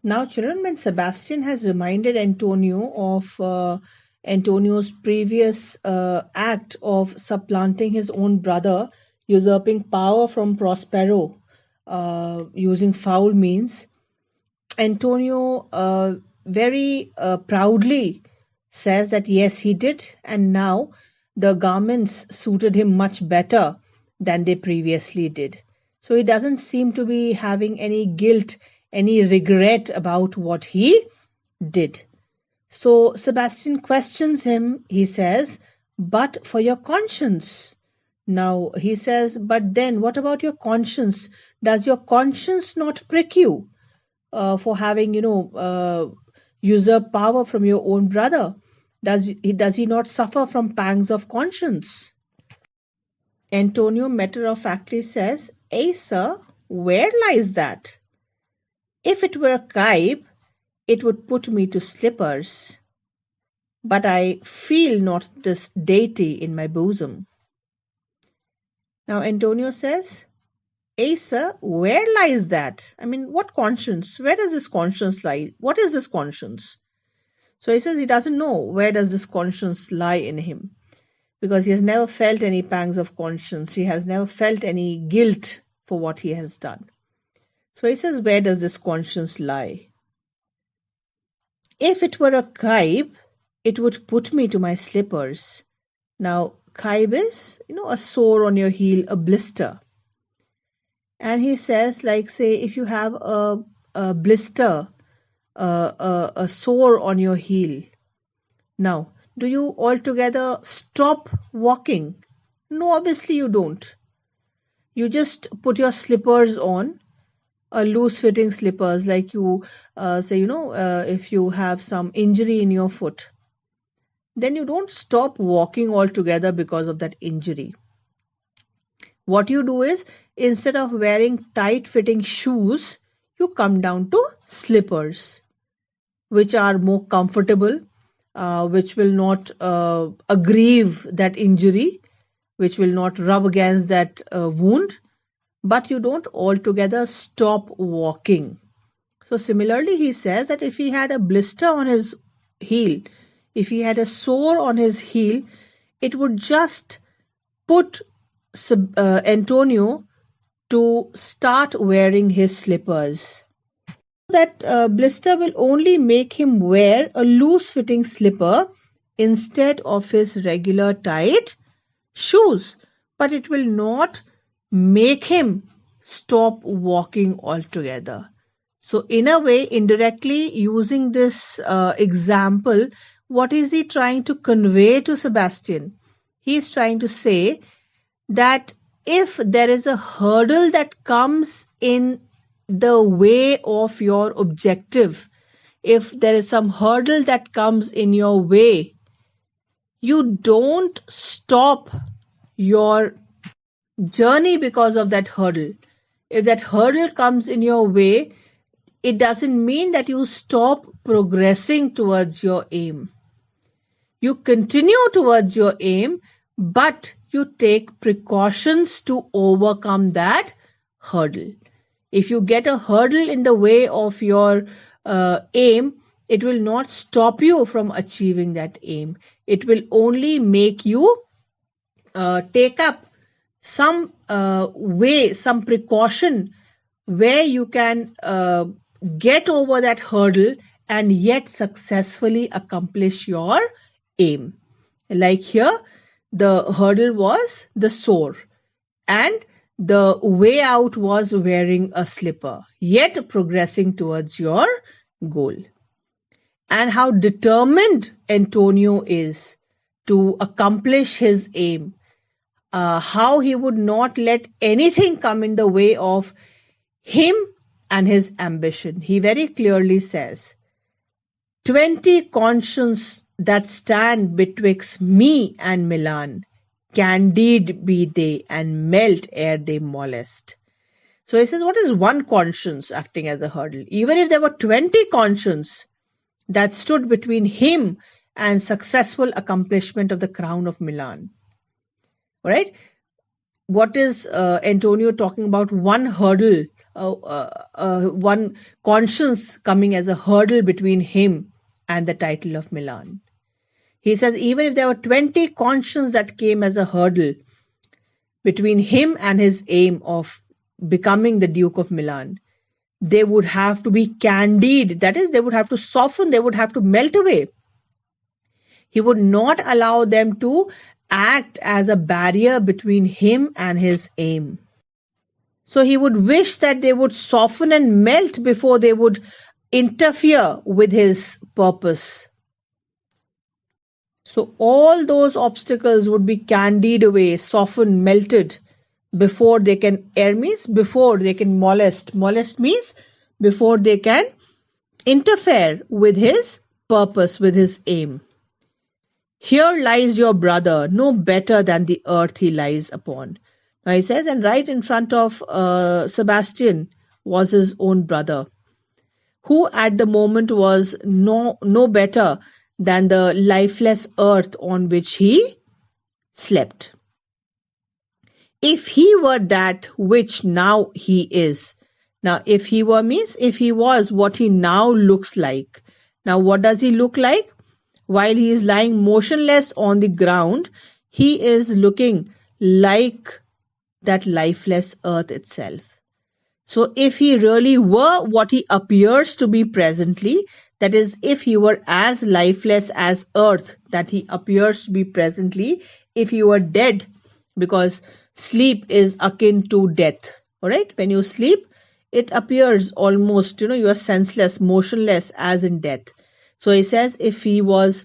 Now, children, when Sebastian has reminded Antonio of Antonio's previous act of supplanting his own brother, usurping power from Prospero using foul means, Antonio very proudly says that yes, he did, and now the garments suited him much better than they previously did. So he doesn't seem to be having any guilt, any regret about what he did. So Sebastian questions him. He says, but for your conscience. Now he says, but then what about your conscience? Does your conscience not prick you? For having, usurped power from your own brother? Does he not suffer from pangs of conscience? Antonio matter-of-factly says, sir, where lies that? If it were a kibe, it would put me to slippers. But I feel not this deity in my bosom. Now Antonio says, sir, where lies that? I mean, what conscience? Where does this conscience lie? What is this conscience? So he says he doesn't know where does this conscience lie in him, because he has never felt any pangs of conscience. He has never felt any guilt for what he has done. So he says, where does this conscience lie? If it were a kibe, it would put me to my slippers. Now, kibe is, a sore on your heel, a blister. And he says, like, say, if you have a blister, a sore on your heel. Now, do you altogether stop walking? No, obviously you don't. You just put your slippers on, loose-fitting slippers, like you say, if you have some injury in your foot, then you don't stop walking altogether because of that injury. What you do is, instead of wearing tight-fitting shoes, you come down to slippers, which are more comfortable, which will not aggrieve that injury, which will not rub against that wound, but you don't altogether stop walking. So similarly, he says that if he had a blister on his heel, if he had a sore on his heel, it would just put Antonio to start wearing his slippers. That blister will only make him wear a loose-fitting slipper instead of his regular tight shoes, but it will not make him stop walking altogether. So in a way, indirectly using this example, what is he trying to convey to Sebastian? He is trying to say that if there is a hurdle that comes in the way of your objective, if there is some hurdle that comes in your way, you don't stop your journey because of that hurdle. If that hurdle comes in your way, it doesn't mean that you stop progressing towards your aim. You continue towards your aim, but you take precautions to overcome that hurdle. If you get a hurdle in the way of your aim, it will not stop you from achieving that aim. It will only make you take up some way, some precaution where you can get over that hurdle and yet successfully accomplish your aim. Like here, the hurdle was the sore, and the way out was wearing a slipper, yet progressing towards your goal. And how determined Antonio is to accomplish his aim, how he would not let anything come in the way of him and his ambition. He very clearly says, 20 conscience that stand betwixt me and Milan, candid be they and melt ere they molest. So he says, what is one conscience acting as a hurdle? Even if there were 20 conscience that stood between him and successful accomplishment of the crown of Milan. All right? What is Antonio talking about? One hurdle one conscience coming as a hurdle between him and the title of Milan. He says even if there were 20 consciences that came as a hurdle between him and his aim of becoming the Duke of Milan, they would have to be candied. That is, they would have to soften, they would have to melt away. He would not allow them to act as a barrier between him and his aim. So he would wish that they would soften and melt before they would interfere with his purpose. So all those obstacles would be candied away, softened, melted before they can means before they can molest. Molest means before they can interfere with his purpose, with his aim. Here lies your brother, no better than the earth he lies upon. Now he says, and right in front of Sebastian was his own brother, who at the moment was no better than the lifeless earth on which he slept. If he were that which now he is. Now, if he were means if he was what he now looks like. Now, what does he look like? While he is lying motionless on the ground, he is looking like that lifeless earth itself. So if he really were what he appears to be presently, that is, if he were as lifeless as earth that he appears to be presently, if he were dead, because sleep is akin to death, all right? When you sleep, it appears almost, you are senseless, motionless as in death. So he says if he was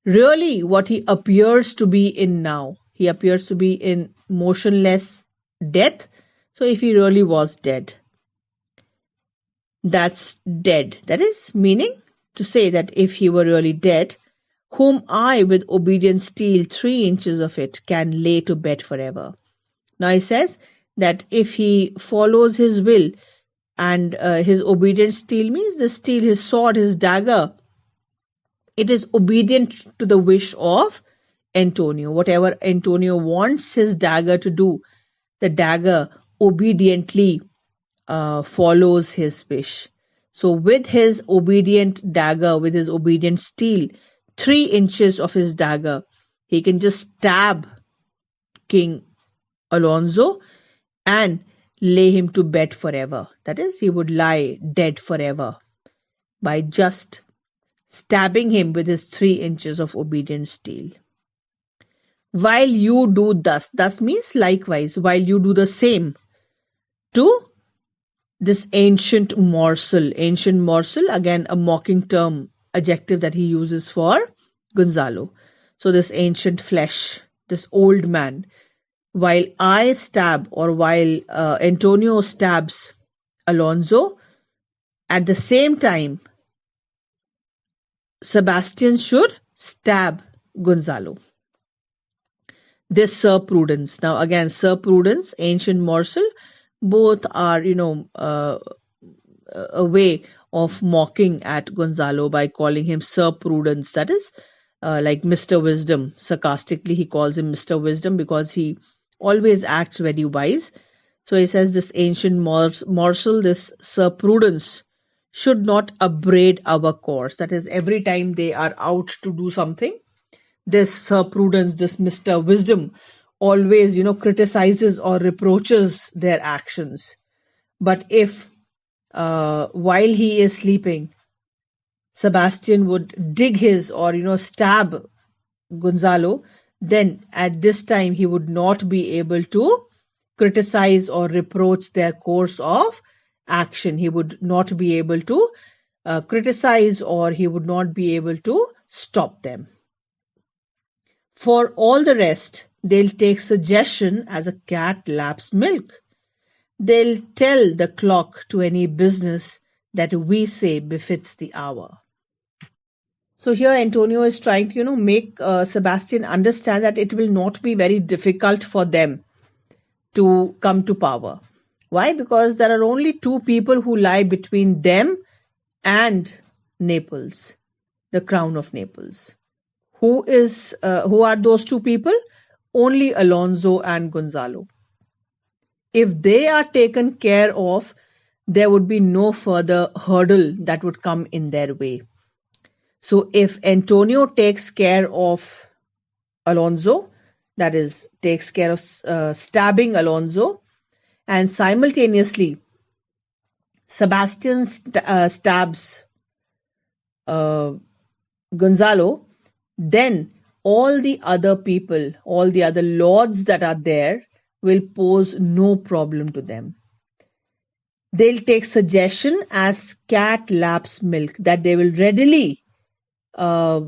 really what he appears to be in now, he appears to be in motionless death. So if he really was dead, that's dead. That is meaning to say that if he were really dead, whom I with obedient steel 3 inches of it can lay to bed forever. Now he says that if he follows his will and his obedient steel means the steel, his sword, his dagger, it is obedient to the wish of Antonio. Whatever Antonio wants his dagger to do, the dagger obediently follows his wish. So with his obedient dagger, with his obedient steel, 3 inches of his dagger, he can just stab King Alonso and lay him to bed forever. That is, he would lie dead forever by just stabbing him with his 3 inches of obedient steel. While you do thus means likewise, while you do the same to this ancient morsel, again a mocking term, adjective that he uses for Gonzalo. So this ancient flesh, this old man, while I stab or while Antonio stabs Alonso, at the same time, Sebastian should stab Gonzalo. This Sir Prudence. Now again, Sir Prudence, ancient morsel, both are, a way of mocking at Gonzalo by calling him Sir Prudence. That is like Mr. Wisdom. Sarcastically, he calls him Mr. Wisdom because he always acts very wise. So he says this ancient morsel, this Sir Prudence, should not upbraid our course. That is, every time they are out to do something, this Sir Prudence, this Mr. Wisdom, always, criticizes or reproaches their actions. But if while he is sleeping, Sebastian would dig his or, stab Gonzalo, then at this time he would not be able to criticize or reproach their course of action. He would not be able to criticize or he would not be able to stop them. For all the rest, they'll take suggestion as a cat laps milk. They'll tell the clock to any business that we say befits the hour. So here Antonio is trying to, make Sebastian understand that it will not be very difficult for them to come to power. Why? Because there are only 2 people who lie between them and Naples, the crown of Naples. Who are those 2 people? Only Alonso and Gonzalo. If they are taken care of, there would be no further hurdle that would come in their way. So if Antonio takes care of Alonso, that is, takes care of stabbing Alonso, and simultaneously Sebastian stabs uh, Gonzalo, then all the other people, all the other lords that are there will pose no problem to them. They'll take suggestion as cat laps milk, that they will readily uh,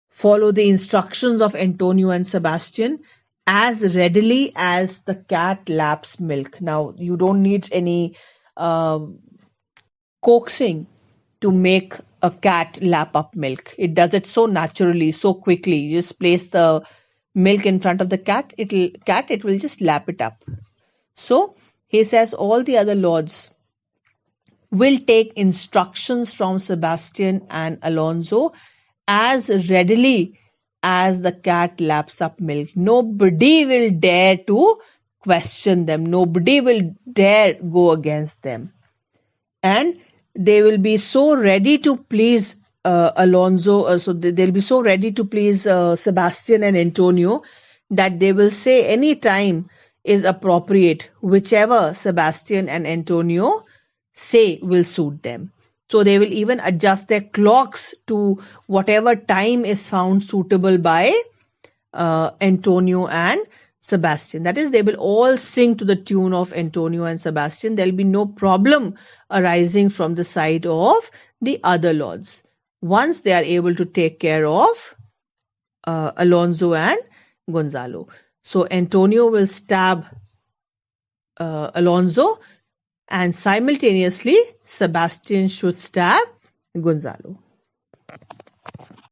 follow the instructions of Antonio and Sebastian as readily as the cat laps milk. Now, you don't need any uh, coaxing to make a cat lap up milk. It does it so naturally, so quickly. You just place the milk in front of the it will just lap it up. So he says all the other lords will take instructions from Sebastian and Alonso as readily as the cat laps up milk. Nobody will dare to question them. Nobody will dare go against them. And they will be so ready to please Alonso, they'll be so ready to please Sebastian and Antonio that they will say any time is appropriate, whichever Sebastian and Antonio say will suit them. So they will even adjust their clocks to whatever time is found suitable by Antonio and Sebastian. That is, they will all sing to the tune of Antonio and Sebastian. There will be no problem arising from the side of the other lords once they are able to take care of Alonso and Gonzalo. So Antonio will stab Alonso, and simultaneously Sebastian should stab Gonzalo.